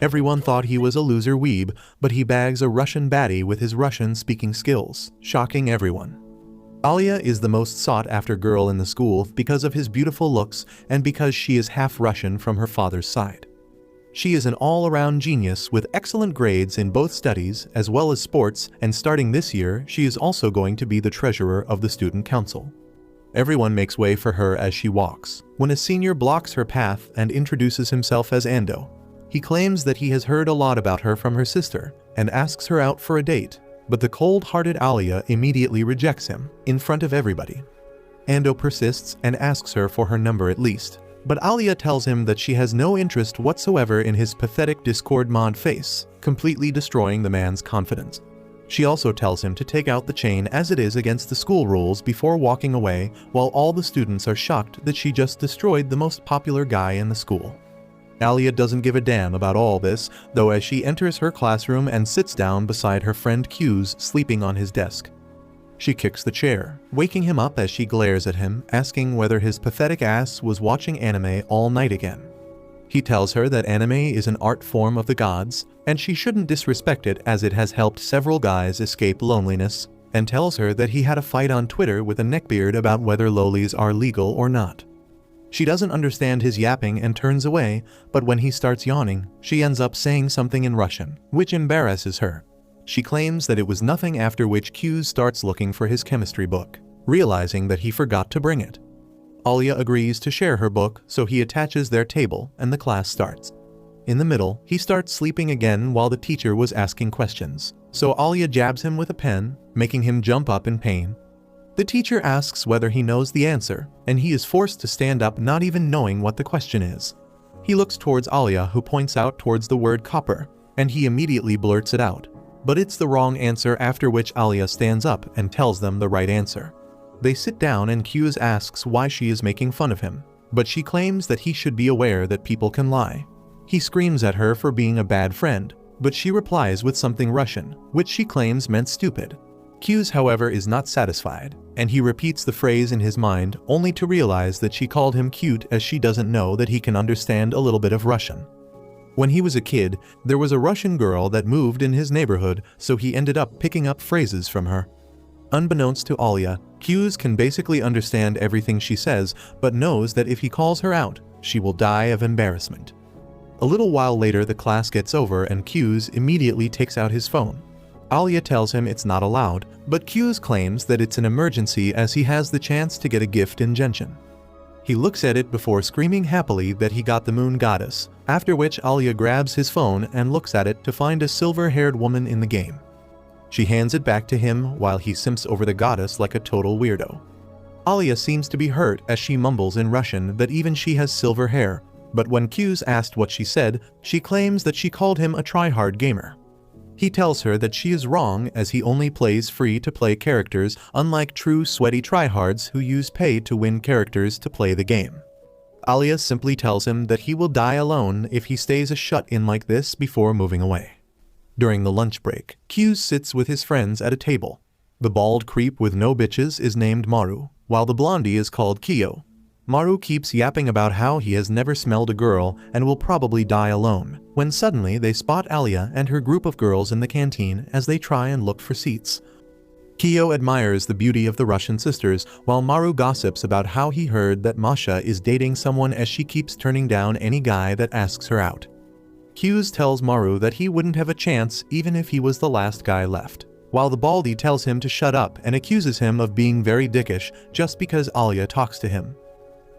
Everyone thought he was a loser weeb, but he bags a Russian baddie with his Russian-speaking skills, shocking everyone. Alya is the most sought-after girl in the school because of his beautiful looks and because she is half Russian from her father's side. She is an all-around genius with excellent grades in both studies as well as sports, and starting this year, she is also going to be the treasurer of the student council. Everyone makes way for her as she walks, when a senior blocks her path and introduces himself as Ando. He claims that he has heard a lot about her from her sister and asks her out for a date, but the cold-hearted Alya immediately rejects him in front of everybody. Ando persists and asks her for her number at least, but Alya tells him that she has no interest whatsoever in his pathetic Discord mod face, completely destroying the man's confidence. She also tells him to take out the chain as it is against the school rules before walking away, while all the students are shocked that she just destroyed the most popular guy in the school. Alya doesn't give a damn about all this, though, as she enters her classroom and sits down beside her friend Q's sleeping on his desk. She kicks the chair, waking him up as she glares at him, asking whether his pathetic ass was watching anime all night again. He tells her that anime is an art form of the gods, and she shouldn't disrespect it as it has helped several guys escape loneliness, and tells her that he had a fight on Twitter with a neckbeard about whether lolis are legal or not. She doesn't understand his yapping and turns away, but when he starts yawning, she ends up saying something in Russian, which embarrasses her. She claims that it was nothing, after which Q starts looking for his chemistry book, realizing that he forgot to bring it. Alya agrees to share her book, so he attaches their table and the class starts. In the middle, he starts sleeping again while the teacher was asking questions, so Alya jabs him with a pen, making him jump up in pain. The teacher asks whether he knows the answer, and he is forced to stand up not even knowing what the question is. He looks towards Alya, who points out towards the word copper, and he immediately blurts it out. But it's the wrong answer, after which Alya stands up and tells them the right answer. They sit down and Q's asks why she is making fun of him, but she claims that he should be aware that people can lie. He screams at her for being a bad friend, but she replies with something Russian, which she claims meant stupid. Q's, however, is not satisfied, and he repeats the phrase in his mind only to realize that she called him cute, as she doesn't know that he can understand a little bit of Russian. When he was a kid, there was a Russian girl that moved in his neighborhood, so he ended up picking up phrases from her. Unbeknownst to Alya, Q's can basically understand everything she says, but knows that if he calls her out, she will die of embarrassment. A little while later, the class gets over and Q's immediately takes out his phone. Alya tells him it's not allowed, but Q's claims that it's an emergency as he has the chance to get a gift in Genshin. He looks at it before screaming happily that he got the moon goddess, after which Alya grabs his phone and looks at it to find a silver-haired woman in the game. She hands it back to him while he simps over the goddess like a total weirdo. Alya seems to be hurt as she mumbles in Russian that even she has silver hair, but when Q's asked what she said, she claims that she called him a try-hard gamer. He tells her that she is wrong as he only plays free-to-play characters, unlike true sweaty tryhards who use pay to win characters to play the game. Alya simply tells him that he will die alone if he stays a shut-in like this before moving away. During the lunch break, Q sits with his friends at a table. The bald creep with no bitches is named Maru, while the blondie is called Kyo. Maru keeps yapping about how he has never smelled a girl and will probably die alone, when suddenly they spot Alya and her group of girls in the canteen as they try and look for seats. Kyo admires the beauty of the Russian sisters, while Maru gossips about how he heard that Masha is dating someone as she keeps turning down any guy that asks her out. Q's tells Maru that he wouldn't have a chance even if he was the last guy left, while the baldy tells him to shut up and accuses him of being very dickish just because Alya talks to him.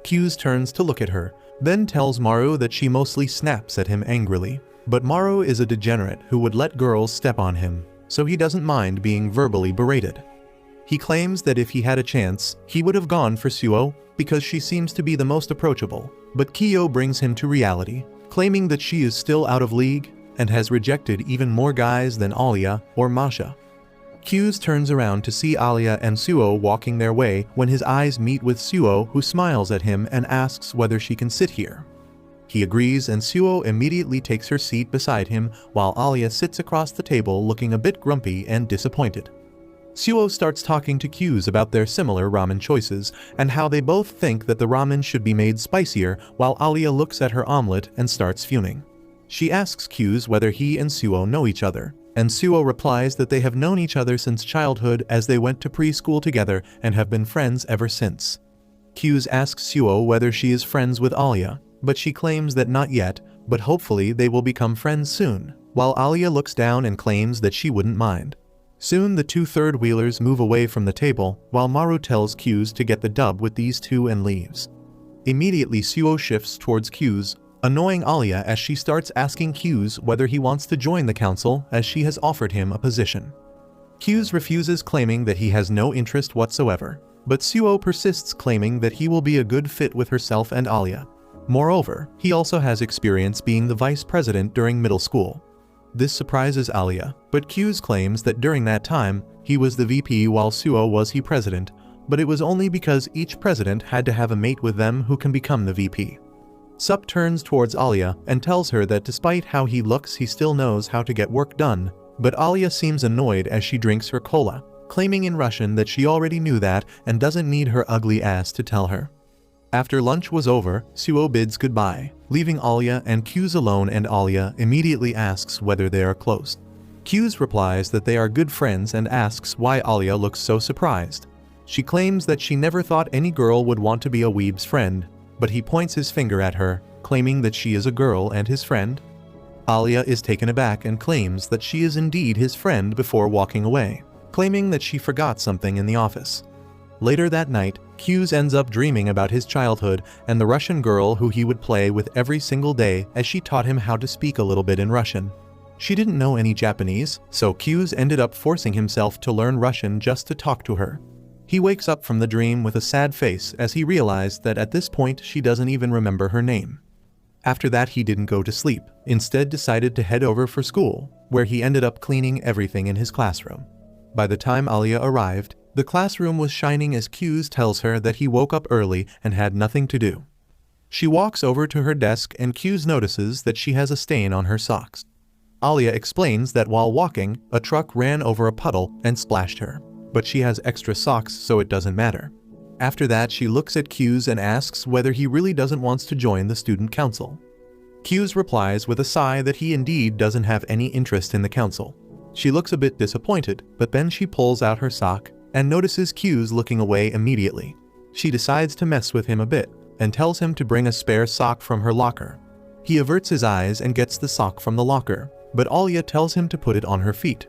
Q's turns to look at her, then tells Maru that she mostly snaps at him angrily, but Maru is a degenerate who would let girls step on him, so he doesn't mind being verbally berated. He claims that if he had a chance, he would have gone for Suo because she seems to be the most approachable, but Kyo brings him to reality, claiming that she is still out of league and has rejected even more guys than Alya or Masha. Q's turns around to see Alya and Suo walking their way when his eyes meet with Suo, who smiles at him and asks whether she can sit here. He agrees and Suo immediately takes her seat beside him while Alya sits across the table looking a bit grumpy and disappointed. Suo starts talking to Q's about their similar ramen choices and how they both think that the ramen should be made spicier, while Alya looks at her omelet and starts fuming. She asks Q's whether he and Suo know each other, and Suo replies that they have known each other since childhood as they went to preschool together and have been friends ever since. Q's asks Suo whether she is friends with Alya, but she claims that not yet, but hopefully they will become friends soon, while Alya looks down and claims that she wouldn't mind. Soon the two third-wheelers move away from the table, while Maru tells Q's to get the dub with these two and leaves. Immediately Suo shifts towards Q's, annoying Alya as she starts asking Q's whether he wants to join the council as she has offered him a position. Q's refuses, claiming that he has no interest whatsoever, but Suo persists, claiming that he will be a good fit with herself and Alya. Moreover, he also has experience being the vice president during middle school. This surprises Alya, but Q's claims that during that time, he was the VP while Suo was he president, but it was only because each president had to have a mate with them who can become the VP. Sup turns towards Alya and tells her that despite how he looks, he still knows how to get work done, but Alya seems annoyed as she drinks her cola, claiming in Russian that she already knew that and doesn't need her ugly ass to tell her. After lunch was over, Suo bids goodbye, leaving Alya and Q's alone, and Alya immediately asks whether they are close. Q's replies that they are good friends and asks why Alya looks so surprised. She claims that she never thought any girl would want to be a weeb's friend, but he points his finger at her, claiming that she is a girl and his friend. Alya is taken aback and claims that she is indeed his friend before walking away, claiming that she forgot something in the office. Later that night, Q's ends up dreaming about his childhood and the Russian girl who he would play with every single day as she taught him how to speak a little bit in Russian. She didn't know any Japanese, so Q's ended up forcing himself to learn Russian just to talk to her. He wakes up from the dream with a sad face as he realized that at this point she doesn't even remember her name. After that he didn't go to sleep, instead decided to head over for school, where he ended up cleaning everything in his classroom. By the time Alya arrived, the classroom was shining as Q's tells her that he woke up early and had nothing to do. She walks over to her desk and Q's notices that she has a stain on her socks. Alya explains that while walking, a truck ran over a puddle and splashed her, but she has extra socks so it doesn't matter. After that she looks at Q's and asks whether he really doesn't want to join the student council. Q's replies with a sigh that he indeed doesn't have any interest in the council. She looks a bit disappointed, but then she pulls out her sock and notices Q's looking away immediately. She decides to mess with him a bit and tells him to bring a spare sock from her locker. He averts his eyes and gets the sock from the locker, but Alya tells him to put it on her feet.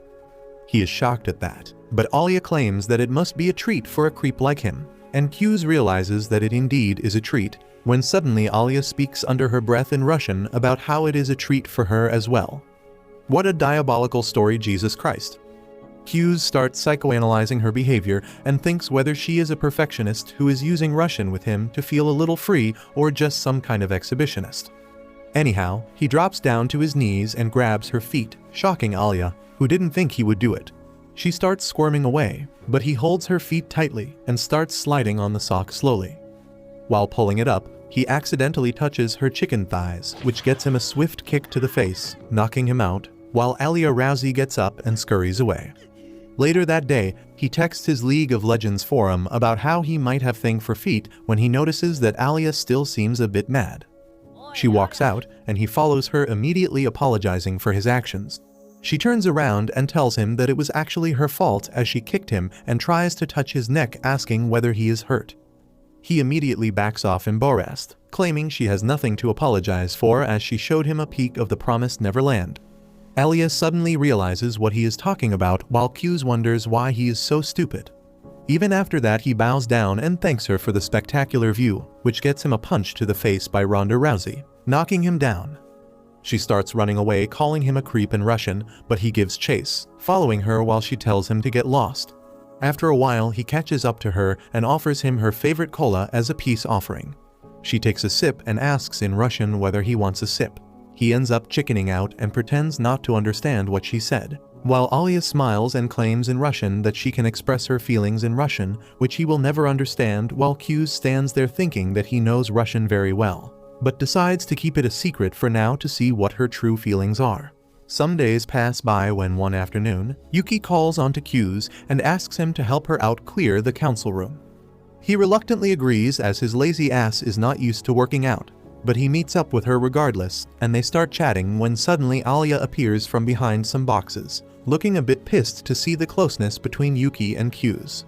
He is shocked at that, but Alya claims that it must be a treat for a creep like him, and Q's realizes that it indeed is a treat, when suddenly Alya speaks under her breath in Russian about how it is a treat for her as well. What a diabolical story, Jesus Christ. Q's starts psychoanalyzing her behavior and thinks whether she is a perfectionist who is using Russian with him to feel a little free or just some kind of exhibitionist. Anyhow, he drops down to his knees and grabs her feet, shocking Alya, who didn't think he would do it. She starts squirming away, but he holds her feet tightly and starts sliding on the sock slowly. While pulling it up, he accidentally touches her chicken thighs, which gets him a swift kick to the face, knocking him out, while Alya Rousey gets up and scurries away. Later that day, he texts his League of Legends forum about how he might have thing for feet when he notices that Alya still seems a bit mad. She walks out, and he follows her, immediately apologizing for his actions. She turns around and tells him that it was actually her fault as she kicked him and tries to touch his neck, asking whether he is hurt. He immediately backs off embarrassed, claiming she has nothing to apologize for as she showed him a peek of the promised Neverland. Alya suddenly realizes what he is talking about while Q's wonders why he is so stupid. Even after that he bows down and thanks her for the spectacular view, which gets him a punch to the face by Ronda Rousey, knocking him down. She starts running away, calling him a creep in Russian, but he gives chase, following her while she tells him to get lost. After a while he catches up to her and offers him her favorite cola as a peace offering. She takes a sip and asks in Russian whether he wants a sip. He ends up chickening out and pretends not to understand what she said, while Alya smiles and claims in Russian that she can express her feelings in Russian, which he will never understand, while Q stands there thinking that he knows Russian very well, but decides to keep it a secret for now to see what her true feelings are. Some days pass by when one afternoon, Yuki calls onto Q's and asks him to help her out clear the council room. He reluctantly agrees as his lazy ass is not used to working out. but he meets up with her regardless, and they start chatting when suddenly Alya appears from behind some boxes, looking a bit pissed to see the closeness between Yuki and Q's.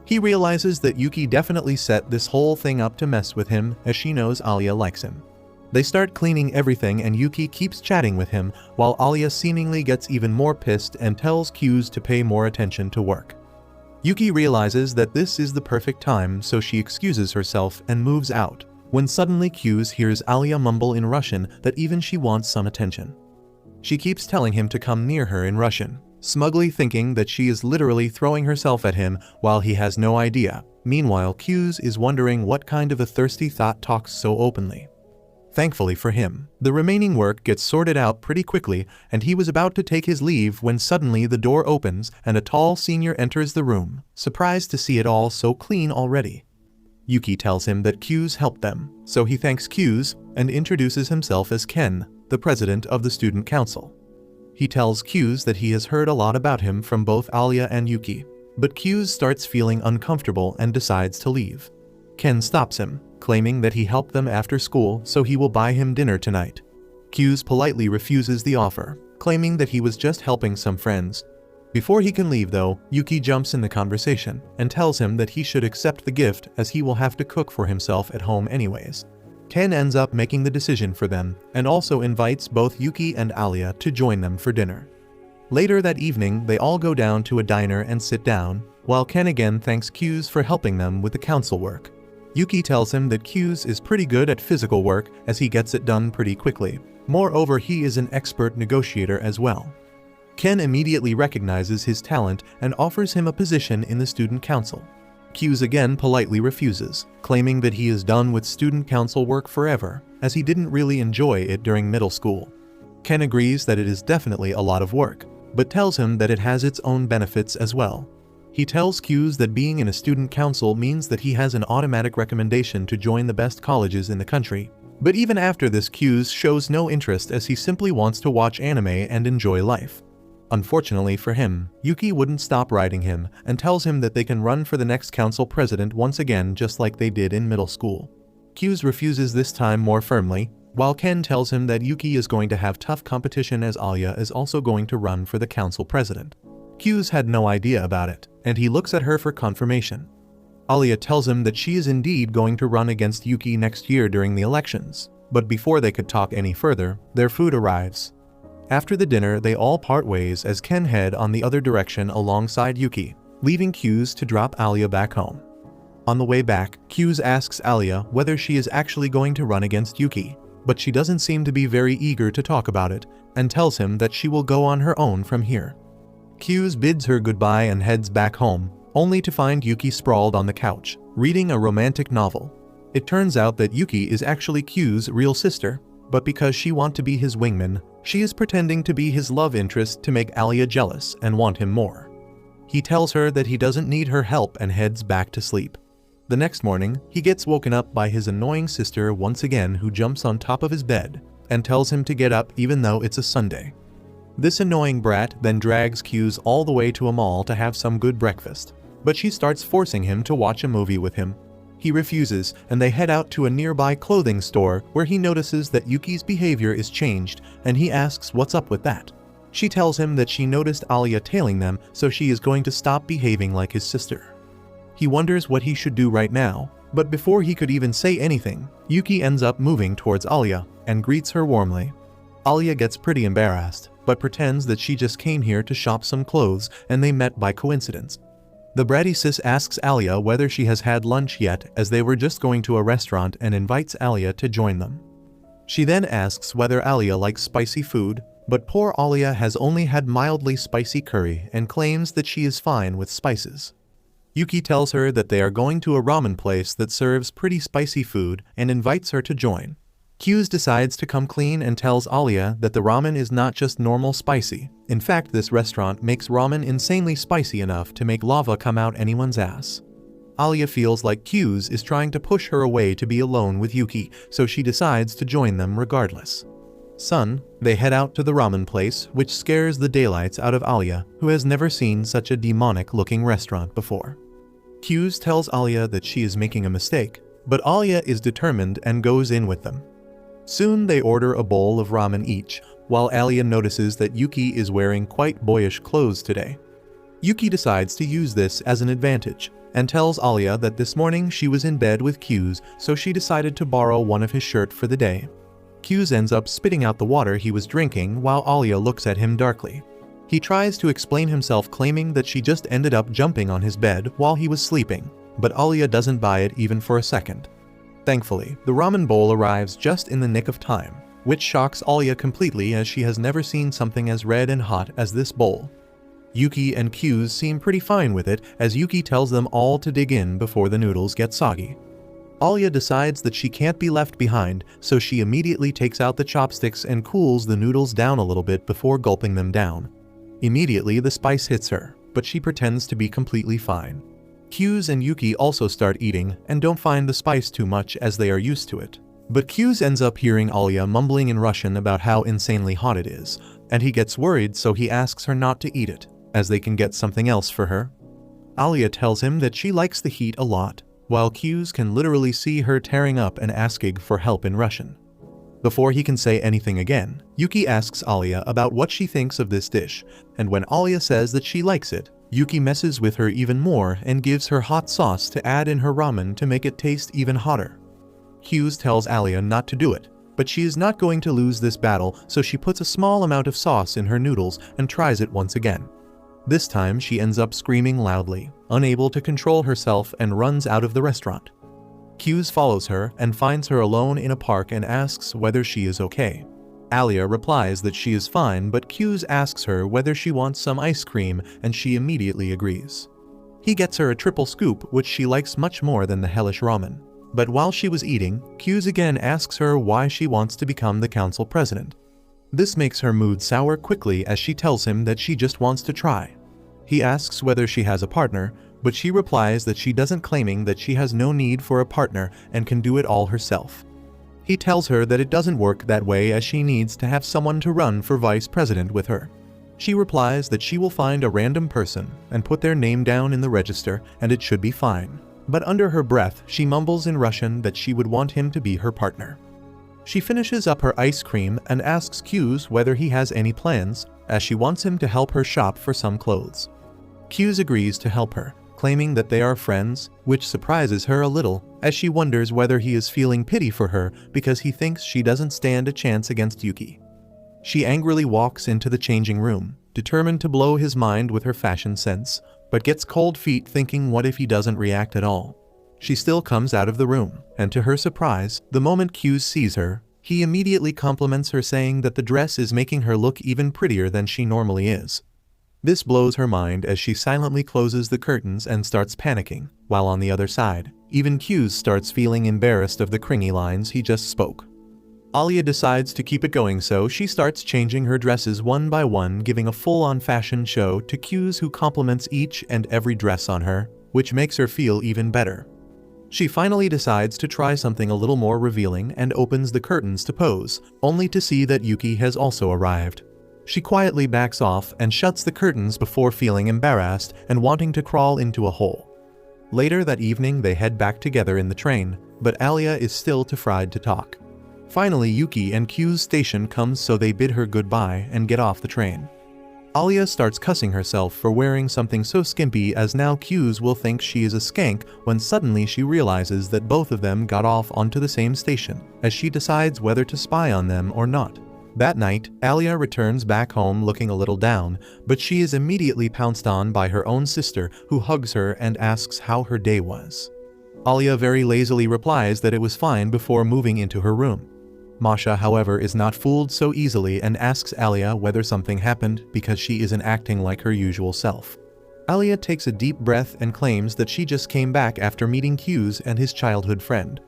He realizes that Yuki definitely set this whole thing up to mess with him, as she knows Alya likes him. They start cleaning everything and Yuki keeps chatting with him, while Alya seemingly gets even more pissed and tells Q's to pay more attention to work. Yuki realizes that this is the perfect time, so she excuses herself and moves out, when suddenly Q's hears Alya mumble in Russian that even she wants some attention. She keeps telling him to come near her in Russian, smugly thinking that she is literally throwing herself at him while he has no idea. Meanwhile, Q's is wondering what kind of a thirsty thought talks so openly. Thankfully for him, the remaining work gets sorted out pretty quickly, and he was about to take his leave when suddenly the door opens and a tall senior enters the room, surprised to see it all so clean already. Yuki tells him that Q's helped them, so he thanks Q's and introduces himself as Ken, the president of the student council. He tells Q's that he has heard a lot about him from both Alya and Yuki, but Q's starts feeling uncomfortable and decides to leave. Ken stops him, claiming that he helped them after school so he will buy him dinner tonight. Q's politely refuses the offer, claiming that he was just helping some friends. Before he can leave though, Yuki jumps in the conversation and tells him that he should accept the gift as he will have to cook for himself at home anyways. Ken ends up making the decision for them and also invites both Yuki and Alya to join them for dinner. Later that evening, they all go down to a diner and sit down, while Ken again thanks Q's for helping them with the council work. Yuki tells him that Q's is pretty good at physical work as he gets it done pretty quickly. Moreover, he is an expert negotiator as well. Ken immediately recognizes his talent and offers him a position in the student council. Q's again politely refuses, claiming that he is done with student council work forever, as he didn't really enjoy it during middle school. Ken agrees that it is definitely a lot of work, but tells him that it has its own benefits as well. He tells Q's that being in a student council means that he has an automatic recommendation to join the best colleges in the country. But even after this, Q's shows no interest as he simply wants to watch anime and enjoy life. Unfortunately for him, Yuki wouldn't stop writing him and tells him that they can run for the next council president once again just like they did in middle school. Q's refuses this time more firmly, while Ken tells him that Yuki is going to have tough competition as Alya is also going to run for the council president. Q's had no idea about it, and he looks at her for confirmation. Alya tells him that she is indeed going to run against Yuki next year during the elections, but before they could talk any further, their food arrives. After the dinner, they all part ways as Ken head on the other direction alongside Yuki, leaving Q's to drop Alya back home. On the way back, Q's asks Alya whether she is actually going to run against Yuki, but she doesn't seem to be very eager to talk about it, and tells him that she will go on her own from here. Q's bids her goodbye and heads back home, only to find Yuki sprawled on the couch, reading a romantic novel. It turns out that Yuki is actually Q's real sister, but because she wants to be his wingman, she is pretending to be his love interest to make Alya jealous and want him more. He tells her that he doesn't need her help and heads back to sleep. The next morning, he gets woken up by his annoying sister once again, who jumps on top of his bed and tells him to get up even though it's a Sunday. This annoying brat then drags Q's all the way to a mall to have some good breakfast, but she starts forcing him to watch a movie with him. He refuses, and they head out to a nearby clothing store where he notices that Yuki's behavior is changed, and he asks what's up with that. She tells him that she noticed Alya tailing them, so she is going to stop behaving like his sister. He wonders what he should do right now, but before he could even say anything, Yuki ends up moving towards Alya and greets her warmly. Alya gets pretty embarrassed, but pretends that she just came here to shop some clothes and they met by coincidence. The bratty sis asks Alya whether she has had lunch yet, as they were just going to a restaurant, and invites Alya to join them. She then asks whether Alya likes spicy food, but poor Alya has only had mildly spicy curry and claims that she is fine with spices. Yuki tells her that they are going to a ramen place that serves pretty spicy food and invites her to join. Q's decides to come clean and tells Alya that the ramen is not just normal spicy. In fact, this restaurant makes ramen insanely spicy enough to make lava come out anyone's ass. Alya feels like Q's is trying to push her away to be alone with Yuki, so she decides to join them regardless. They head out to the ramen place, which scares the daylights out of Alya, who has never seen such a demonic-looking restaurant before. Q's tells Alya that she is making a mistake, but Alya is determined and goes in with them. Soon they order a bowl of ramen each, while Alya notices that Yuki is wearing quite boyish clothes today. Yuki decides to use this as an advantage, and tells Alya that this morning she was in bed with Q's, so she decided to borrow one of his shirts for the day. Q's ends up spitting out the water he was drinking while Alya looks at him darkly. He tries to explain himself, claiming that she just ended up jumping on his bed while he was sleeping, but Alya doesn't buy it even for a second. Thankfully, the ramen bowl arrives just in the nick of time, which shocks Alya completely as she has never seen something as red and hot as this bowl. Yuki and Q's seem pretty fine with it as Yuki tells them all to dig in before the noodles get soggy. Alya decides that she can't be left behind, so she immediately takes out the chopsticks and cools the noodles down a little bit before gulping them down. Immediately the spice hits her, but she pretends to be completely fine. Q's and Yuki also start eating and don't find the spice too much as they are used to it. But Q's ends up hearing Alya mumbling in Russian about how insanely hot it is, and he gets worried, so he asks her not to eat it, as they can get something else for her. Alya tells him that she likes the heat a lot, while Q's can literally see her tearing up and asking for help in Russian. Before he can say anything again, Yuki asks Alya about what she thinks of this dish, and when Alya says that she likes it, Yuki messes with her even more and gives her hot sauce to add in her ramen to make it taste even hotter. Q's tells Alya not to do it, but she is not going to lose this battle, so she puts a small amount of sauce in her noodles and tries it once again. This time she ends up screaming loudly, unable to control herself, and runs out of the restaurant. Q's follows her and finds her alone in a park and asks whether she is okay. Alya replies that she is fine, but Q's asks her whether she wants some ice cream and she immediately agrees. He gets her a triple scoop, which she likes much more than the hellish ramen. But while she was eating, Q's again asks her why she wants to become the council president. This makes her mood sour quickly as she tells him that she just wants to try. He asks whether she has a partner, but she replies that she doesn't, claiming that she has no need for a partner and can do it all herself. He tells her that it doesn't work that way as she needs to have someone to run for vice president with her. She replies that she will find a random person and put their name down in the register and it should be fine. But under her breath, she mumbles in Russian that she would want him to be her partner. She finishes up her ice cream and asks Q's whether he has any plans, as she wants him to help her shop for some clothes. Q's agrees to help her, claiming that they are friends, which surprises her a little, as she wonders whether he is feeling pity for her because he thinks she doesn't stand a chance against Yuki. She angrily walks into the changing room, determined to blow his mind with her fashion sense, but gets cold feet thinking what if he doesn't react at all. She still comes out of the room, and to her surprise, the moment Q sees her, he immediately compliments her, saying that the dress is making her look even prettier than she normally is. This blows her mind as she silently closes the curtains and starts panicking, while on the other side, even Q starts feeling embarrassed of the cringy lines he just spoke. Alya decides to keep it going, so she starts changing her dresses one by one, giving a full-on fashion show to Q's, who compliments each and every dress on her, which makes her feel even better. She finally decides to try something a little more revealing and opens the curtains to pose, only to see that Yuki has also arrived. She quietly backs off and shuts the curtains before feeling embarrassed and wanting to crawl into a hole. Later that evening they head back together in the train, but Alya is still too fried to talk. Finally Yuki and Q's station comes, so they bid her goodbye and get off the train. Alya starts cussing herself for wearing something so skimpy, as now Q's will think she is a skank, when suddenly she realizes that both of them got off onto the same station, as she decides whether to spy on them or not. That night, Alya returns back home looking a little down, but she is immediately pounced on by her own sister, who hugs her and asks how her day was. Alya very lazily replies that it was fine before moving into her room. Masha, however, is not fooled so easily and asks Alya whether something happened because she isn't acting like her usual self. Alya takes a deep breath and claims that she just came back after meeting Q's and his childhood friend.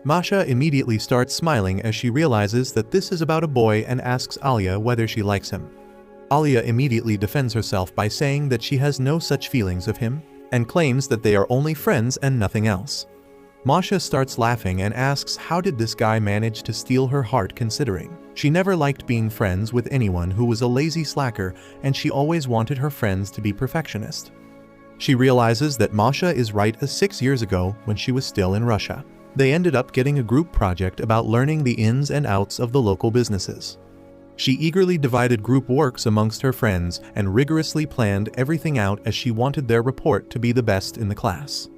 Masha immediately starts smiling as she realizes that this is about a boy and asks Alya whether she likes him. Alya immediately defends herself by saying that she has no such feelings of him, and claims that they are only friends and nothing else. Masha starts laughing and asks how did this guy manage to steal her heart, considering she never liked being friends with anyone who was a lazy slacker and she always wanted her friends to be perfectionist. She realizes that Masha is right, as 6 years ago when she was still in Russia. They ended up getting a group project about learning the ins and outs of the local businesses. She eagerly divided group works amongst her friends and rigorously planned everything out as she wanted their report to be the best in the class.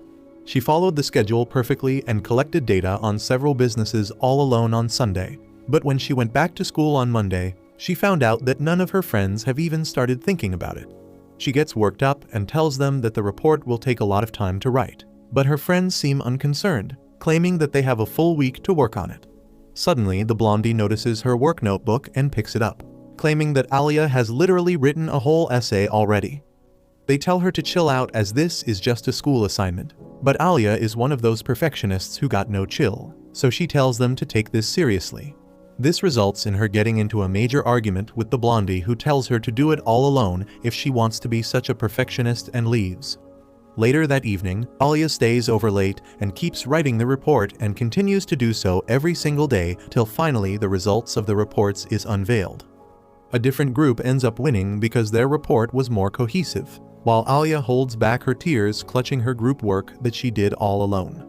She followed the schedule perfectly and collected data on several businesses all alone on Sunday. But when she went back to school on Monday, she found out that none of her friends have even started thinking about it. She gets worked up and tells them that the report will take a lot of time to write. But her friends seem unconcerned, claiming that they have a full week to work on it. Suddenly, the blondie notices her work notebook and picks it up, claiming that Alya has literally written a whole essay already. They tell her to chill out as this is just a school assignment, but Alya is one of those perfectionists who got no chill, so she tells them to take this seriously. This results in her getting into a major argument with the blondie, who tells her to do it all alone if she wants to be such a perfectionist, and leaves. Later that evening, Alya stays over late and keeps writing the report and continues to do so every single day till finally the results of the reports is unveiled. A different group ends up winning because their report was more cohesive, while Alya holds back her tears, clutching her group work that she did all alone.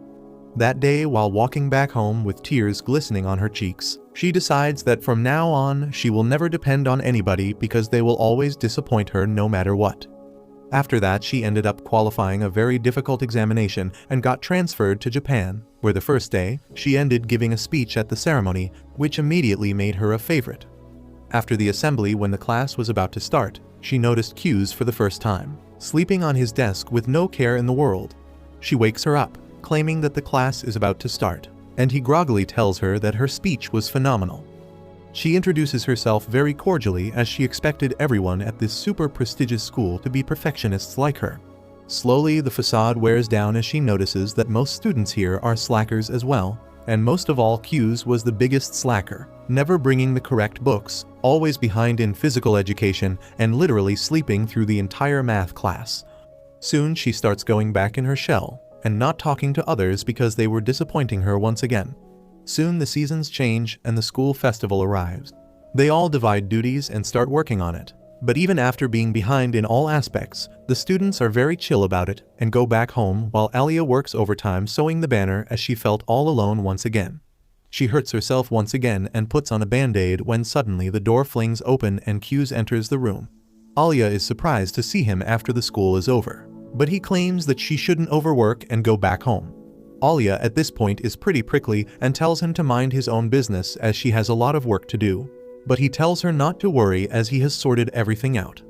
That day, while walking back home with tears glistening on her cheeks, she decides that from now on she will never depend on anybody because they will always disappoint her no matter what. After that, she ended up qualifying a very difficult examination and got transferred to Japan, where the first day, she ended giving a speech at the ceremony, which immediately made her a favorite. After the assembly, when the class was about to start, she noticed Q's for the first time, sleeping on his desk with no care in the world. She wakes her up, claiming that the class is about to start, and he groggily tells her that her speech was phenomenal. She introduces herself very cordially as she expected everyone at this super prestigious school to be perfectionists like her. Slowly, the facade wears down as she notices that most students here are slackers as well, and most of all, Q's was the biggest slacker, never bringing the correct books, always behind in physical education, and literally sleeping through the entire math class. Soon she starts going back in her shell, and not talking to others because they were disappointing her once again. Soon the seasons change and the school festival arrives. They all divide duties and start working on it. But even after being behind in all aspects, the students are very chill about it and go back home while Alya works overtime sewing the banner as she felt all alone once again. She hurts herself once again and puts on a band-aid when suddenly the door flings open and Q's enters the room. Alya is surprised to see him after the school is over, but he claims that she shouldn't overwork and go back home. Alya at this point is pretty prickly and tells him to mind his own business as she has a lot of work to do. But he tells her not to worry as he has sorted everything out.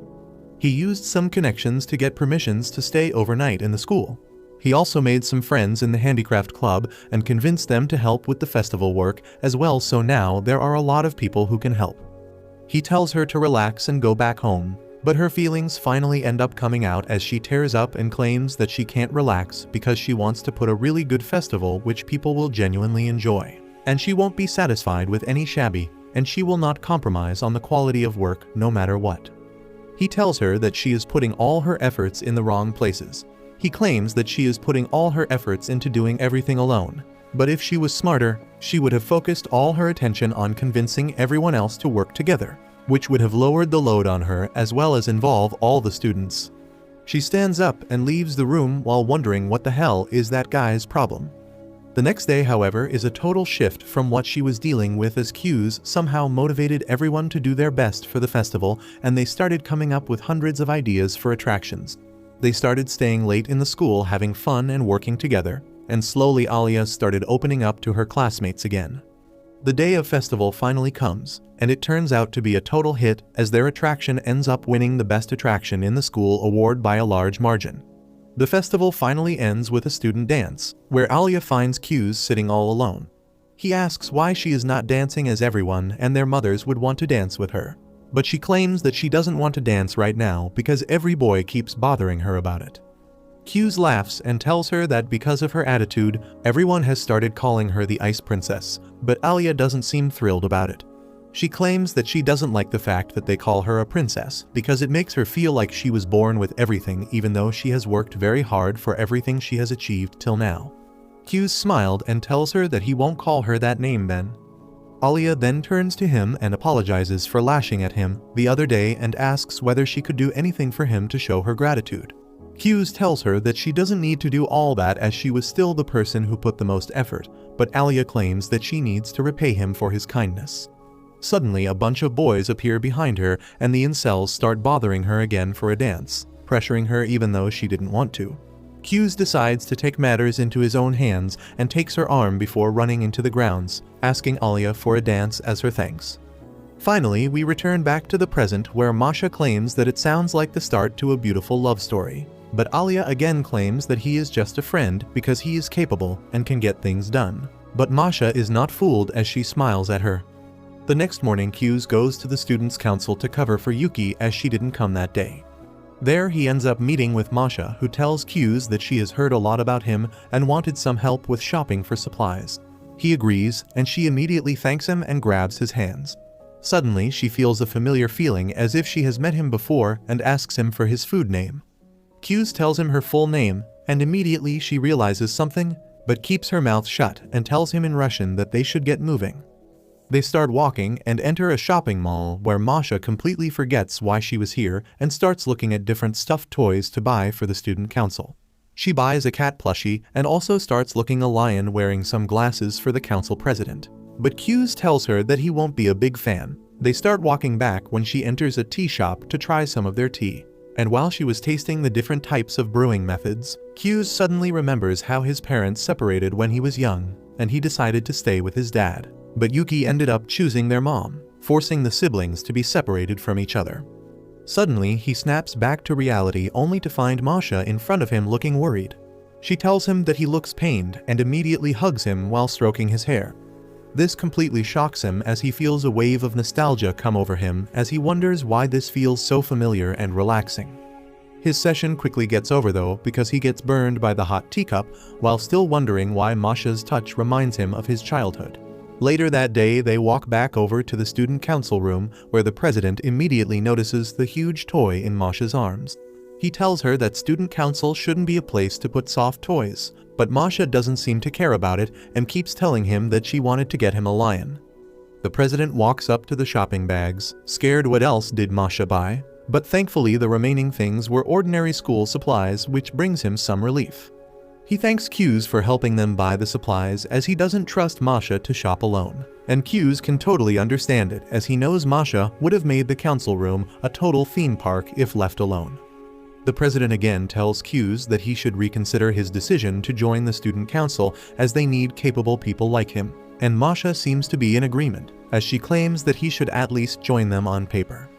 He used some connections to get permissions to stay overnight in the school. He also made some friends in the handicraft club and convinced them to help with the festival work as well, so now there are a lot of people who can help. He tells her to relax and go back home, but her feelings finally end up coming out as she tears up and claims that she can't relax because she wants to put a really good festival which people will genuinely enjoy. And she won't be satisfied with any shabby, and she will not compromise on the quality of work no matter what. He tells her that she is putting all her efforts in the wrong places. He claims that she is putting all her efforts into doing everything alone. But if she was smarter, she would have focused all her attention on convincing everyone else to work together, which would have lowered the load on her as well as involve all the students. She stands up and leaves the room while wondering what the hell is that guy's problem. The next day, however, is a total shift from what she was dealing with as Q's somehow motivated everyone to do their best for the festival, and they started coming up with hundreds of ideas for attractions. They started staying late in the school, having fun and working together, and slowly Alya started opening up to her classmates again. The day of festival finally comes, and it turns out to be a total hit as their attraction ends up winning the Best Attraction in the School award by a large margin. The festival finally ends with a student dance, where Alya finds Q's sitting all alone. He asks why she is not dancing as everyone and their mothers would want to dance with her, but she claims that she doesn't want to dance right now because every boy keeps bothering her about it. Q's laughs and tells her that because of her attitude, everyone has started calling her the Ice Princess, but Alya doesn't seem thrilled about it. She claims that she doesn't like the fact that they call her a princess because it makes her feel like she was born with everything, even though she has worked very hard for everything she has achieved till now. Q's smiled and tells her that he won't call her that name then. Alya then turns to him and apologizes for lashing at him the other day and asks whether she could do anything for him to show her gratitude. Hughes tells her that she doesn't need to do all that as she was still the person who put the most effort, but Alya claims that she needs to repay him for his kindness. Suddenly, a bunch of boys appear behind her and the incels start bothering her again for a dance, pressuring her even though she didn't want to. Hughes decides to take matters into his own hands and takes her arm before running into the grounds, asking Alya for a dance as her thanks. Finally, we return back to the present where Masha claims that it sounds like the start to a beautiful love story. But Alya again claims that he is just a friend because he is capable and can get things done. But Masha is not fooled as she smiles at her. The next morning, Hughes goes to the students' council to cover for Yuki as she didn't come that day. There he ends up meeting with Masha, who tells Hughes that she has heard a lot about him and wanted some help with shopping for supplies. He agrees, and she immediately thanks him and grabs his hands. Suddenly, she feels a familiar feeling as if she has met him before and asks him for his food name. Hughes tells him her full name, and immediately she realizes something, but keeps her mouth shut and tells him in Russian that they should get moving. They start walking and enter a shopping mall where Masha completely forgets why she was here and starts looking at different stuffed toys to buy for the student council. She buys a cat plushie and also starts looking a lion wearing some glasses for the council president. But Hughes tells her that he won't be a big fan. They start walking back when she enters a tea shop to try some of their tea. And while she was tasting the different types of brewing methods, Hughes suddenly remembers how his parents separated when he was young, and he decided to stay with his dad. But Yuki ended up choosing their mom, forcing the siblings to be separated from each other. Suddenly, he snaps back to reality only to find Masha in front of him looking worried. She tells him that he looks pained and immediately hugs him while stroking his hair. This completely shocks him as he feels a wave of nostalgia come over him as he wonders why this feels so familiar and relaxing. His session quickly gets over though because he gets burned by the hot teacup while still wondering why Masha's touch reminds him of his childhood. Later that day, they walk back over to the student council room where the president immediately notices the huge toy in Masha's arms. He tells her that student council shouldn't be a place to put soft toys, but Masha doesn't seem to care about it and keeps telling him that she wanted to get him a lion. The president walks up to the shopping bags, scared what else did Masha buy, but thankfully the remaining things were ordinary school supplies, which brings him some relief. He thanks Hughes for helping them buy the supplies as he doesn't trust Masha to shop alone. And Hughes can totally understand it as he knows Masha would have made the council room a total theme park if left alone. The president again tells Hughes that he should reconsider his decision to join the student council as they need capable people like him, and Masha seems to be in agreement, as she claims that he should at least join them on paper.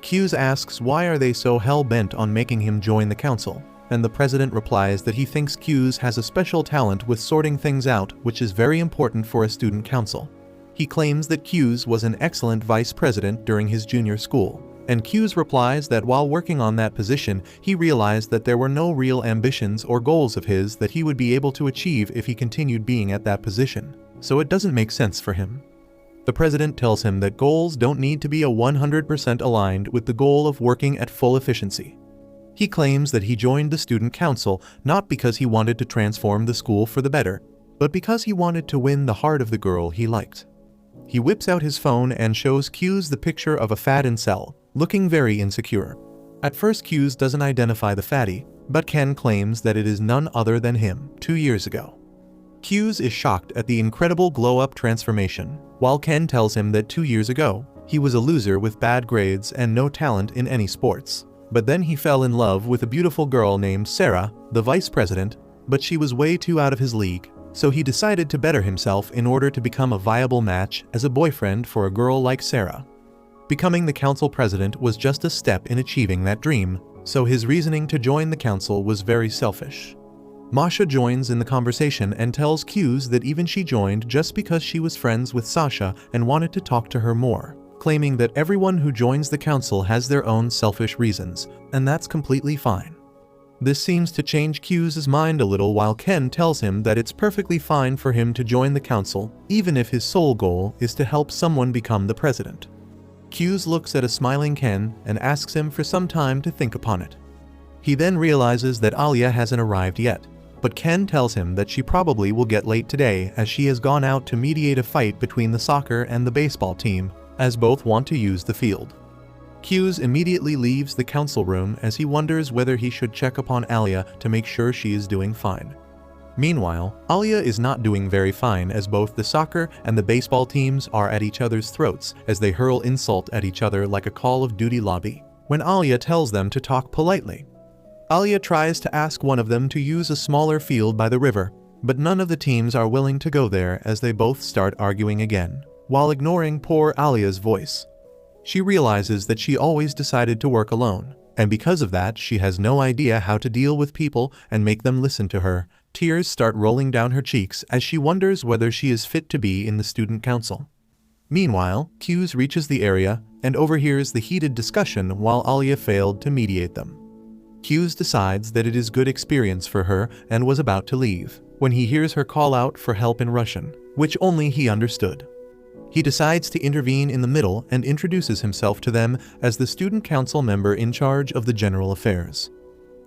Hughes asks why are they so hell-bent on making him join the council, and the president replies that he thinks Hughes has a special talent with sorting things out, which is very important for a student council. He claims that Hughes was an excellent vice president during his junior school, and Hughes replies that while working on that position, he realized that there were no real ambitions or goals of his that he would be able to achieve if he continued being at that position, so it doesn't make sense for him. The president tells him that goals don't need to be 100% aligned with the goal of working at full efficiency. He claims that he joined the student council not because he wanted to transform the school for the better, but because he wanted to win the heart of the girl he liked. He whips out his phone and shows Hughes the picture of a fat incel, looking very insecure. At first, Hughes doesn't identify the fatty, but Ken claims that it is none other than him 2 years ago. Hughes is shocked at the incredible glow-up transformation, while Ken tells him that 2 years ago, he was a loser with bad grades and no talent in any sports. But then he fell in love with a beautiful girl named Sarah, the vice president, but she was way too out of his league, so he decided to better himself in order to become a viable match as a boyfriend for a girl like Sarah. Becoming the council president was just a step in achieving that dream, so his reasoning to join the council was very selfish. Masha joins in the conversation and tells Hughes that even she joined just because she was friends with Sasha and wanted to talk to her more, claiming that everyone who joins the council has their own selfish reasons, and that's completely fine. This seems to change Hughes' mind a little while Ken tells him that it's perfectly fine for him to join the council, even if his sole goal is to help someone become the president. Hughes looks at a smiling Ken and asks him for some time to think upon it. He then realizes that Alya hasn't arrived yet, but Ken tells him that she probably will get late today as she has gone out to mediate a fight between the soccer and the baseball team, as both want to use the field. Q's immediately leaves the council room as he wonders whether he should check upon Alya to make sure she is doing fine. Meanwhile, Alya is not doing very fine as both the soccer and the baseball teams are at each other's throats as they hurl insult at each other like a Call of Duty lobby, when Alya tells them to talk politely. Alya tries to ask one of them to use a smaller field by the river, but none of the teams are willing to go there as they both start arguing again, while ignoring poor Alya's voice. She realizes that she always decided to work alone, and because of that she has no idea how to deal with people and make them listen to her. Tears start rolling down her cheeks as she wonders whether she is fit to be in the student council. Meanwhile, Q's reaches the area and overhears the heated discussion while Alya failed to mediate them. Q's decides that it is good experience for her and was about to leave, when he hears her call out for help in Russian, which only he understood. He decides to intervene in the middle and introduces himself to them as the student council member in charge of the general affairs.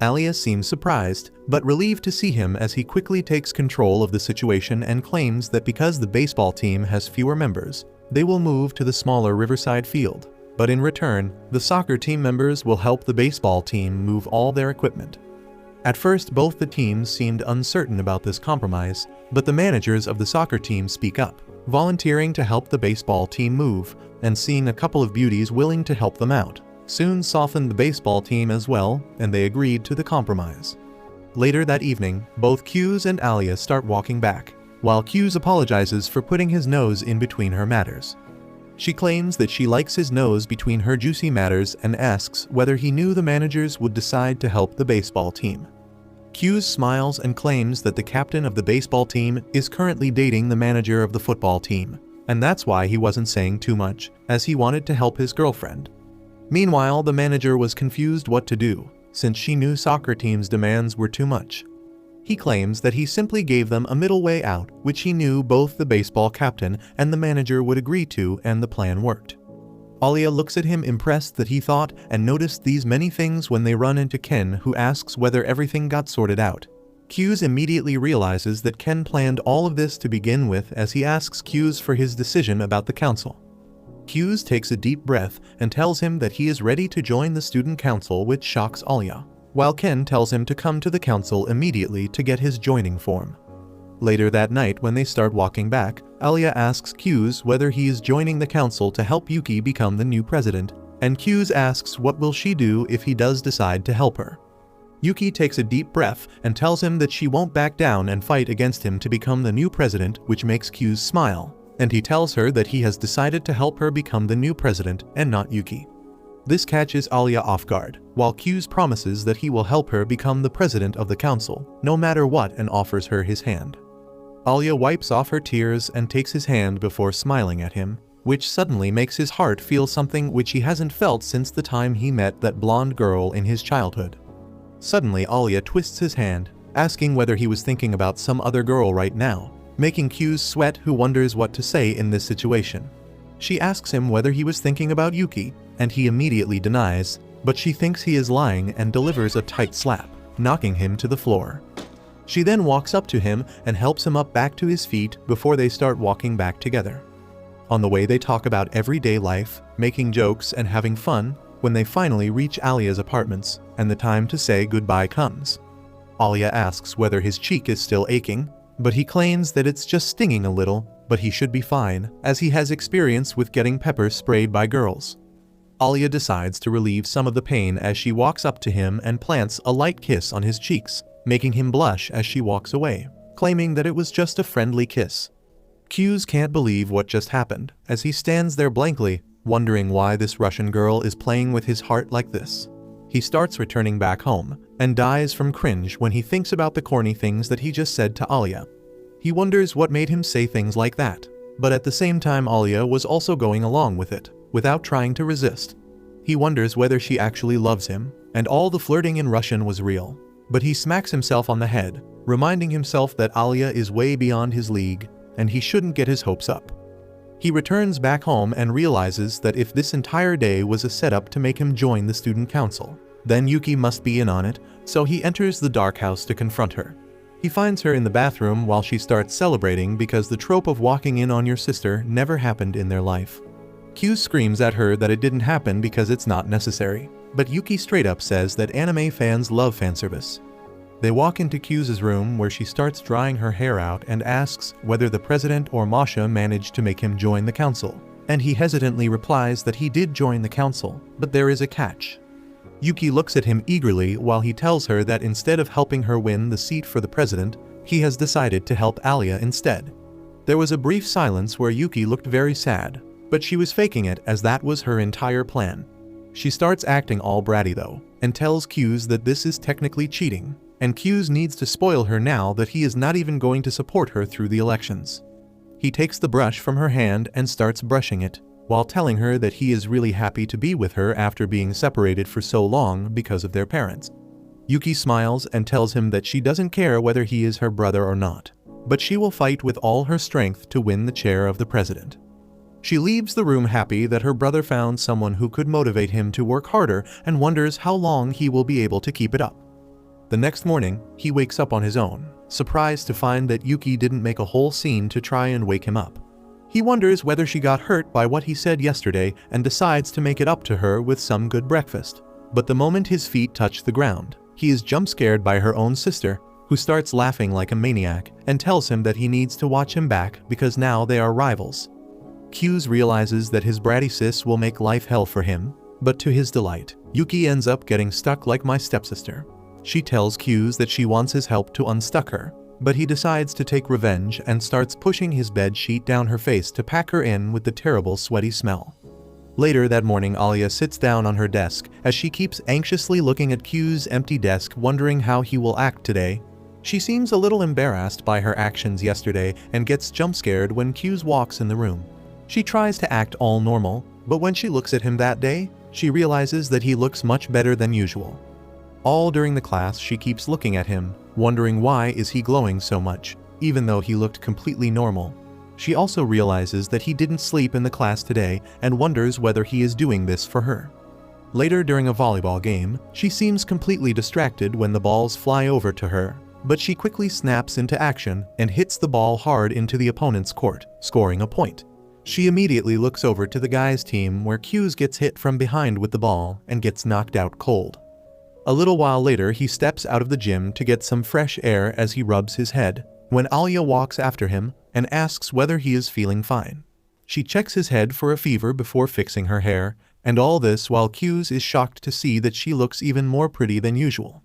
Alya seems surprised, but relieved to see him as he quickly takes control of the situation and claims that because the baseball team has fewer members, they will move to the smaller Riverside field, but in return, the soccer team members will help the baseball team move all their equipment. At first, both the teams seemed uncertain about this compromise, but the managers of the soccer team speak up, volunteering to help the baseball team move, and seeing a couple of beauties willing to help them out soon softened the baseball team as well, and they agreed to the compromise. Later that evening, both Q's and Alya start walking back, while Q's apologizes for putting his nose in between her matters. She claims that she likes his nose between her juicy matters and asks whether he knew the managers would decide to help the baseball team. Q's smiles and claims that the captain of the baseball team is currently dating the manager of the football team, and that's why he wasn't saying too much, as he wanted to help his girlfriend. Meanwhile, the manager was confused what to do, since she knew soccer team's demands were too much. He claims that he simply gave them a middle way out, which he knew both the baseball captain and the manager would agree to, and the plan worked. Alya looks at him impressed that he thought and noticed these many things when they run into Ken, who asks whether everything got sorted out. Q's immediately realizes that Ken planned all of this to begin with as he asks Q's for his decision about the council. Q's takes a deep breath and tells him that he is ready to join the student council, which shocks Alya, while Ken tells him to come to the council immediately to get his joining form. Later that night, when they start walking back, Alya asks Q's whether he is joining the council to help Yuki become the new president, and Q's asks what will she do if he does decide to help her. Yuki takes a deep breath and tells him that she won't back down and fight against him to become the new president, which makes Q's smile, and he tells her that he has decided to help her become the new president and not Yuki. This catches Alya off guard, while Q's promises that he will help her become the president of the council, no matter what, and offers her his hand. Alya wipes off her tears and takes his hand before smiling at him, which suddenly makes his heart feel something which he hasn't felt since the time he met that blonde girl in his childhood. Suddenly Alya twists his hand, asking whether he was thinking about some other girl right now, making Q's sweat, who wonders what to say in this situation. She asks him whether he was thinking about Yuki, and he immediately denies, but she thinks he is lying and delivers a tight slap, knocking him to the floor. She then walks up to him and helps him up back to his feet before they start walking back together. On the way they talk about everyday life, making jokes and having fun, when they finally reach Alya's apartments, and the time to say goodbye comes. Alya asks whether his cheek is still aching, but he claims that it's just stinging a little, but he should be fine, as he has experience with getting pepper sprayed by girls. Alya decides to relieve some of the pain as she walks up to him and plants a light kiss on his cheeks, making him blush as she walks away, claiming that it was just a friendly kiss. Q's can't believe what just happened, as he stands there blankly, wondering why this Russian girl is playing with his heart like this. He starts returning back home, and dies from cringe when he thinks about the corny things that he just said to Alya. He wonders what made him say things like that, but at the same time Alya was also going along with it, without trying to resist. He wonders whether she actually loves him, and all the flirting in Russian was real. But he smacks himself on the head, reminding himself that Alya is way beyond his league, and he shouldn't get his hopes up. He returns back home and realizes that if this entire day was a setup to make him join the student council, then Yuki must be in on it, so he enters the dark house to confront her. He finds her in the bathroom while she starts celebrating because the trope of walking in on your sister never happened in their life. Q screams at her that it didn't happen because it's not necessary. But Yuki straight up says that anime fans love fanservice. They walk into Q's room where she starts drying her hair out and asks whether the president or Masha managed to make him join the council. And he hesitantly replies that he did join the council, but there is a catch. Yuki looks at him eagerly while he tells her that instead of helping her win the seat for the president, he has decided to help Alya instead. There was a brief silence where Yuki looked very sad, but she was faking it as that was her entire plan. She starts acting all bratty though, and tells Q's that this is technically cheating, and Q's needs to spoil her now that he is not even going to support her through the elections. He takes the brush from her hand and starts brushing it, while telling her that he is really happy to be with her after being separated for so long because of their parents. Yuki smiles and tells him that she doesn't care whether he is her brother or not, but she will fight with all her strength to win the chair of the president. She leaves the room happy that her brother found someone who could motivate him to work harder and wonders how long he will be able to keep it up. The next morning, he wakes up on his own, surprised to find that Yuki didn't make a whole scene to try and wake him up. He wonders whether she got hurt by what he said yesterday and decides to make it up to her with some good breakfast. But the moment his feet touch the ground, he is jump scared by her own sister, who starts laughing like a maniac and tells him that he needs to watch him back because now they are rivals. Q's realizes that his bratty sis will make life hell for him, but to his delight, Yuki ends up getting stuck like my stepsister. She tells Q's that she wants his help to unstuck her, but he decides to take revenge and starts pushing his bed sheet down her face to pack her in with the terrible sweaty smell. Later that morning, Alya sits down on her desk as she keeps anxiously looking at Q's empty desk, wondering how he will act today. She seems a little embarrassed by her actions yesterday and gets jump scared when Q's walks in the room. She tries to act all normal, but when she looks at him that day, she realizes that he looks much better than usual. All during the class, she keeps looking at him, wondering why is he glowing so much, even though he looked completely normal. She also realizes that he didn't sleep in the class today and wonders whether he is doing this for her. Later during a volleyball game, she seems completely distracted when the balls fly over to her, but she quickly snaps into action and hits the ball hard into the opponent's court, scoring a point. She immediately looks over to the guys' team where Q's gets hit from behind with the ball and gets knocked out cold. A little while later, he steps out of the gym to get some fresh air as he rubs his head, when Alya walks after him and asks whether he is feeling fine. She checks his head for a fever before fixing her hair, and all this while Q's is shocked to see that she looks even more pretty than usual.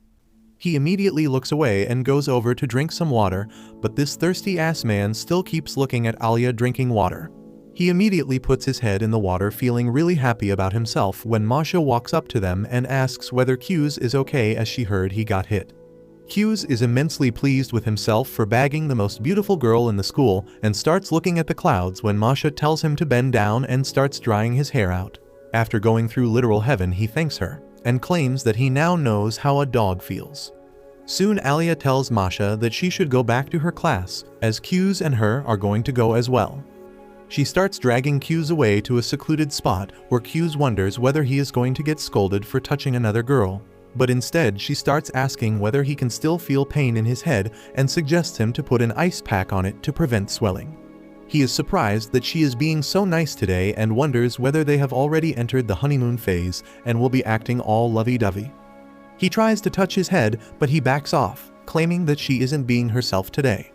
He immediately looks away and goes over to drink some water, but this thirsty-ass man still keeps looking at Alya drinking water. He immediately puts his head in the water, feeling really happy about himself when Masha walks up to them and asks whether Q's is okay as she heard he got hit. Q's is immensely pleased with himself for bagging the most beautiful girl in the school and starts looking at the clouds when Masha tells him to bend down and starts drying his hair out. After going through literal heaven, he thanks her and claims that he now knows how a dog feels. Soon Alya tells Masha that she should go back to her class as Q's and her are going to go as well. She starts dragging Q's away to a secluded spot where Q's wonders whether he is going to get scolded for touching another girl, but instead she starts asking whether he can still feel pain in his head and suggests him to put an ice pack on it to prevent swelling. He is surprised that she is being so nice today and wonders whether they have already entered the honeymoon phase and will be acting all lovey-dovey. He tries to touch his head, but he backs off, claiming that she isn't being herself today.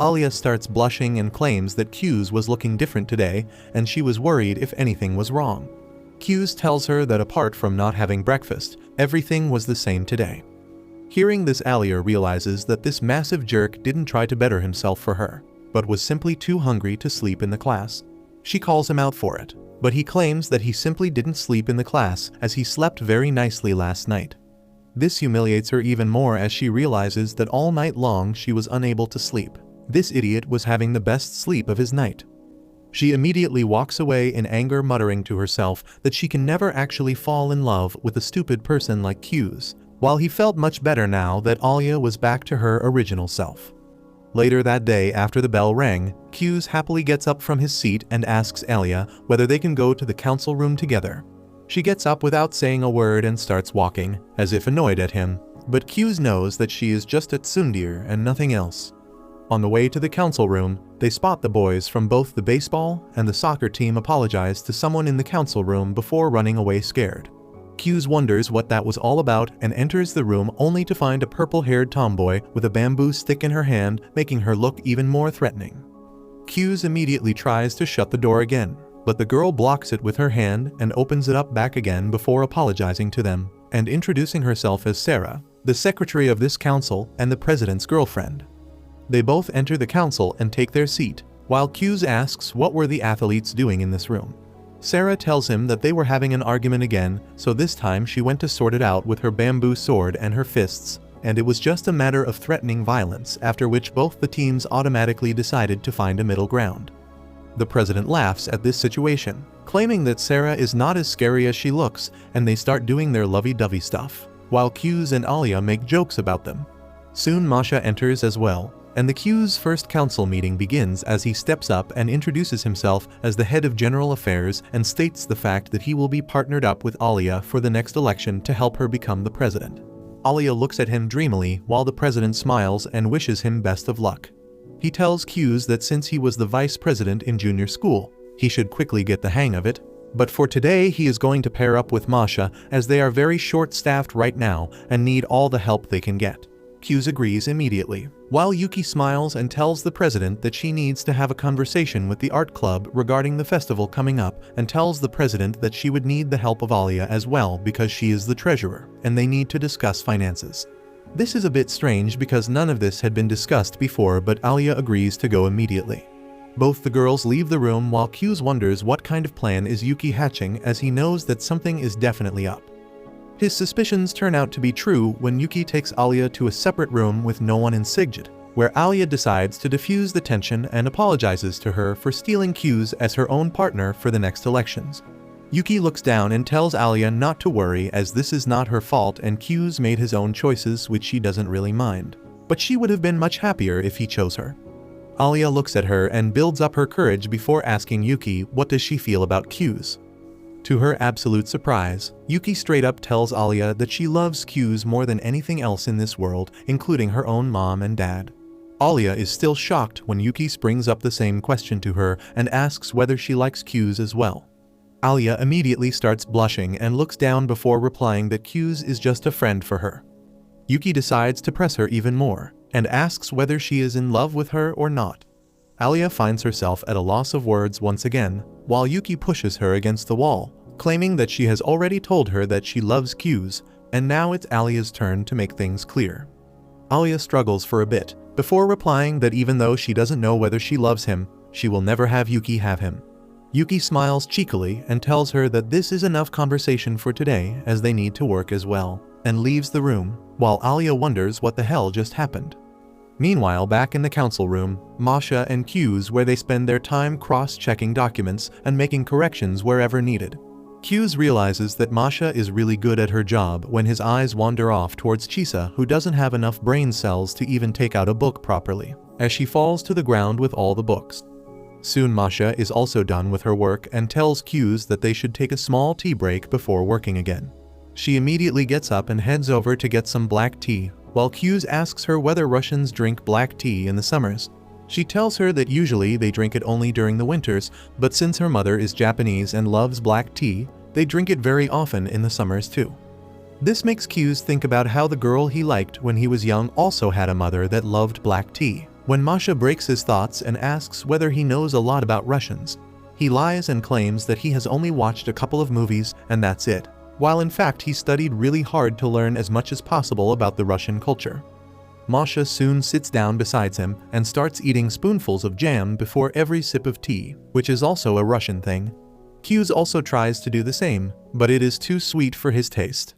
Alya starts blushing and claims that Q's was looking different today and she was worried if anything was wrong. Q's tells her that apart from not having breakfast, everything was the same today. Hearing this, Alya realizes that this massive jerk didn't try to better himself for her, but was simply too hungry to sleep in the class. She calls him out for it, but he claims that he simply didn't sleep in the class as he slept very nicely last night. This humiliates her even more as she realizes that all night long she was unable to sleep. This idiot was having the best sleep of his night. She immediately walks away in anger, muttering to herself that she can never actually fall in love with a stupid person like Q's, while he felt much better now that Alya was back to her original self. Later that day, after the bell rang, Q's happily gets up from his seat and asks Alya whether they can go to the council room together. She gets up without saying a word and starts walking, as if annoyed at him, but Q's knows that she is just a tsundere and nothing else. On the way to the council room, they spot the boys from both the baseball and the soccer team apologize to someone in the council room before running away scared. Q's wonders what that was all about and enters the room only to find a purple-haired tomboy with a bamboo stick in her hand, making her look even more threatening. Q's immediately tries to shut the door again, but the girl blocks it with her hand and opens it up back again before apologizing to them and introducing herself as Sarah, the secretary of this council and the president's girlfriend. They both enter the council and take their seat, while Q's asks what were the athletes doing in this room. Sarah tells him that they were having an argument again, so this time she went to sort it out with her bamboo sword and her fists, and it was just a matter of threatening violence, after which both the teams automatically decided to find a middle ground. The president laughs at this situation, claiming that Sarah is not as scary as she looks, and they start doing their lovey-dovey stuff, while Q's and Alya make jokes about them. Soon Masha enters as well, and the Q's first council meeting begins as he steps up and introduces himself as the head of general affairs and states the fact that he will be partnered up with Alya for the next election to help her become the president. Alya looks at him dreamily while the president smiles and wishes him best of luck. He tells Q's that since he was the vice president in junior school, he should quickly get the hang of it, but for today he is going to pair up with Masha as they are very short-staffed right now and need all the help they can get. Q's agrees immediately, while Yuki smiles and tells the president that she needs to have a conversation with the art club regarding the festival coming up and tells the president that she would need the help of Alya as well because she is the treasurer and they need to discuss finances. This is a bit strange because none of this had been discussed before, but Alya agrees to go immediately. Both the girls leave the room while Q's wonders what kind of plan is Yuki hatching as he knows that something is definitely up. His suspicions turn out to be true when Yuki takes Alya to a separate room with no one in Sigjit, where Alya decides to diffuse the tension and apologizes to her for stealing Q's as her own partner for the next elections. Yuki looks down and tells Alya not to worry as this is not her fault and Q's made his own choices which she doesn't really mind, but she would have been much happier if he chose her. Alya looks at her and builds up her courage before asking Yuki what does she feel about Q's. To her absolute surprise, Yuki straight up tells Alya that she loves Q's more than anything else in this world, including her own mom and dad. Alya is still shocked when Yuki brings up the same question to her and asks whether she likes Q's as well. Alya immediately starts blushing and looks down before replying that Q's is just a friend for her. Yuki decides to press her even more and asks whether she is in love with her or not. Alya finds herself at a loss of words once again, while Yuki pushes her against the wall, claiming that she has already told her that she loves Q's, and now it's Alya's turn to make things clear. Alya struggles for a bit, before replying that even though she doesn't know whether she loves him, she will never have Yuki have him. Yuki smiles cheekily and tells her that this is enough conversation for today as they need to work as well, and leaves the room, while Alya wonders what the hell just happened. Meanwhile, back in the council room, Masha and Q's where they spend their time cross-checking documents and making corrections wherever needed. Q's realizes that Masha is really good at her job when his eyes wander off towards Chisa, who doesn't have enough brain cells to even take out a book properly, as she falls to the ground with all the books. Soon Masha is also done with her work and tells Q's that they should take a small tea break before working again. She immediately gets up and heads over to get some black tea, while Q's asks her whether Russians drink black tea in the summers. She tells her that usually they drink it only during the winters, but since her mother is Japanese and loves black tea, they drink it very often in the summers too. This makes Q's think about how the girl he liked when he was young also had a mother that loved black tea. When Masha breaks his thoughts and asks whether he knows a lot about Russians, he lies and claims that he has only watched a couple of movies and that's it, while in fact he studied really hard to learn as much as possible about the Russian culture. Masha soon sits down beside him and starts eating spoonfuls of jam before every sip of tea, which is also a Russian thing. Q's also tries to do the same, but it is too sweet for his taste.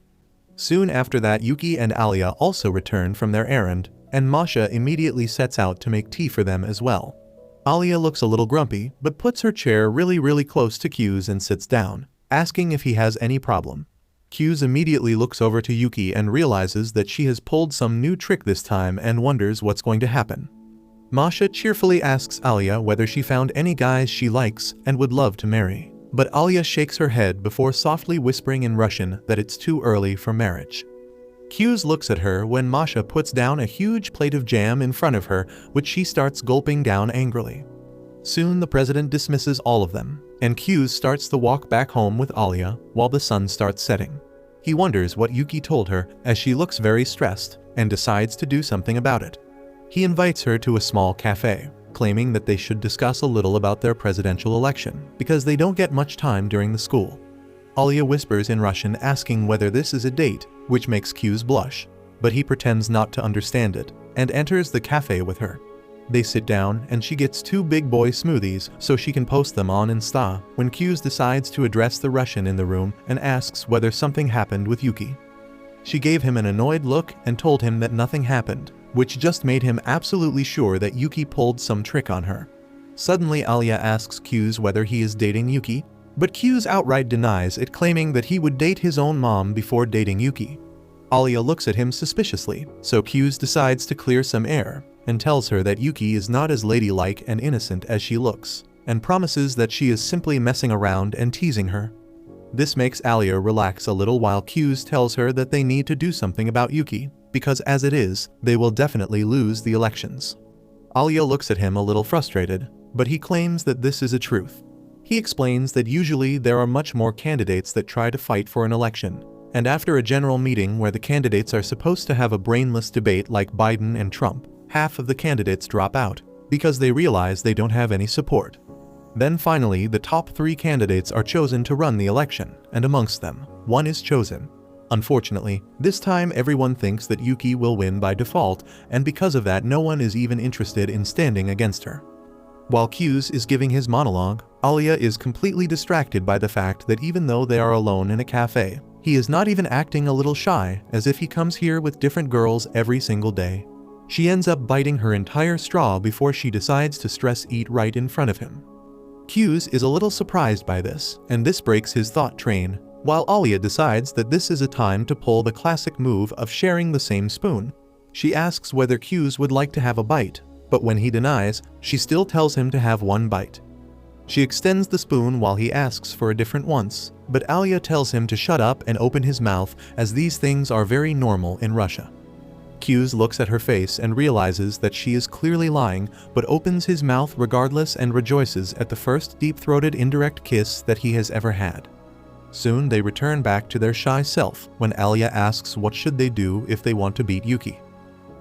Soon after that, Yuki and Alya also return from their errand, and Masha immediately sets out to make tea for them as well. Alya looks a little grumpy, but puts her chair really close to Q's and sits down, asking if he has any problem. Q's immediately looks over to Yuki and realizes that she has pulled some new trick this time and wonders what's going to happen. Masha cheerfully asks Alya whether she found any guys she likes and would love to marry, but Alya shakes her head before softly whispering in Russian that it's too early for marriage. Q's looks at her when Masha puts down a huge plate of jam in front of her, which she starts gulping down angrily. Soon the president dismisses all of them, and Q's starts the walk back home with Alya while the sun starts setting. He wonders what Yuki told her as she looks very stressed and decides to do something about it. He invites her to a small cafe, claiming that they should discuss a little about their presidential election because they don't get much time during the school. Alya whispers in Russian asking whether this is a date, which makes Q's blush, but he pretends not to understand it and enters the cafe with her. They sit down and she gets 2 big boy smoothies so she can post them on Insta when Q's decides to address the Russian in the room and asks whether something happened with Yuki. She gave him an annoyed look and told him that nothing happened, which just made him absolutely sure that Yuki pulled some trick on her. Suddenly Alya asks Q's whether he is dating Yuki, but Q's outright denies it, claiming that he would date his own mom before dating Yuki. Alya looks at him suspiciously, so Q's decides to clear some air and tells her that Yuki is not as ladylike and innocent as she looks, and promises that she is simply messing around and teasing her. This makes Alya relax a little while Q's tells her that they need to do something about Yuki, because as it is, they will definitely lose the elections. Alya looks at him a little frustrated, but he claims that this is a truth. He explains that usually there are much more candidates that try to fight for an election, and after a general meeting where the candidates are supposed to have a brainless debate like Biden and Trump, half of the candidates drop out because they realize they don't have any support. Then finally, the top 3 candidates are chosen to run the election, and amongst them, one is chosen. Unfortunately, this time everyone thinks that Yuki will win by default, and because of that no one is even interested in standing against her. While Q's is giving his monologue, Alya is completely distracted by the fact that even though they are alone in a cafe, he is not even acting a little shy, as if he comes here with different girls every single day. She ends up biting her entire straw before she decides to stress eat right in front of him. Q's is a little surprised by this, and this breaks his thought train, while Alya decides that this is a time to pull the classic move of sharing the same spoon. She asks whether Q's would like to have a bite, but when he denies, she still tells him to have 1 bite. She extends the spoon while he asks for a different once, but Alya tells him to shut up and open his mouth, as these things are very normal in Russia. Q's looks at her face and realizes that she is clearly lying, but opens his mouth regardless and rejoices at the first deep-throated indirect kiss that he has ever had. Soon they return back to their shy self when Alya asks what should they do if they want to beat Yuki.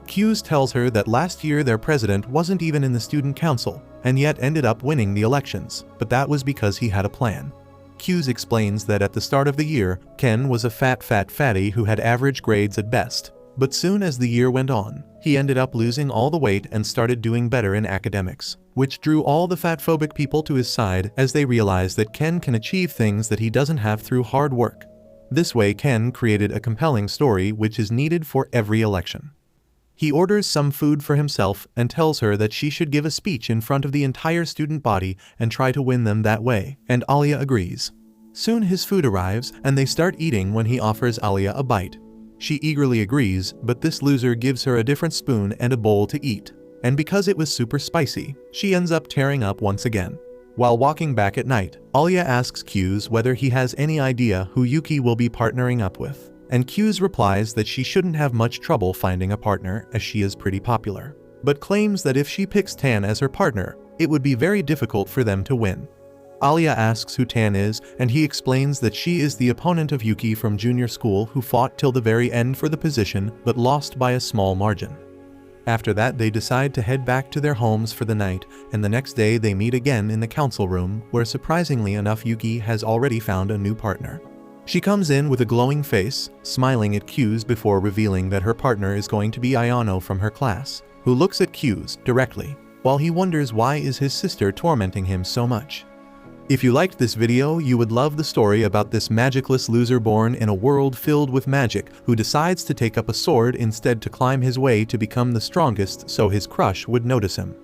Q's tells her that last year their president wasn't even in the student council and yet ended up winning the elections, but that was because he had a plan. Q's explains that at the start of the year, Ken was a fatty who had average grades at best, but soon as the year went on, he ended up losing all the weight and started doing better in academics, which drew all the fatphobic people to his side as they realized that Ken can achieve things that he doesn't have through hard work. This way Ken created a compelling story which is needed for every election. He orders some food for himself and tells her that she should give a speech in front of the entire student body and try to win them that way, and Alya agrees. Soon his food arrives and they start eating when he offers Alya a bite. She eagerly agrees, but this loser gives her a different spoon and a bowl to eat, and because it was super spicy, she ends up tearing up once again. While walking back at night, Alya asks Q's whether he has any idea who Yuki will be partnering up with, and Q's replies that she shouldn't have much trouble finding a partner as she is pretty popular, but claims that if she picks Tan as her partner, it would be very difficult for them to win. Alya asks who Tan is, and he explains that she is the opponent of Yuki from junior school who fought till the very end for the position but lost by a small margin. After that they decide to head back to their homes for the night, and the next day they meet again in the council room where surprisingly enough Yuki has already found a new partner. She comes in with a glowing face, smiling at Q's before revealing that her partner is going to be Ayano from her class, who looks at Q's directly, while he wonders why is his sister tormenting him so much. If you liked this video, you would love the story about this magicless loser born in a world filled with magic who decides to take up a sword instead to climb his way to become the strongest so his crush would notice him.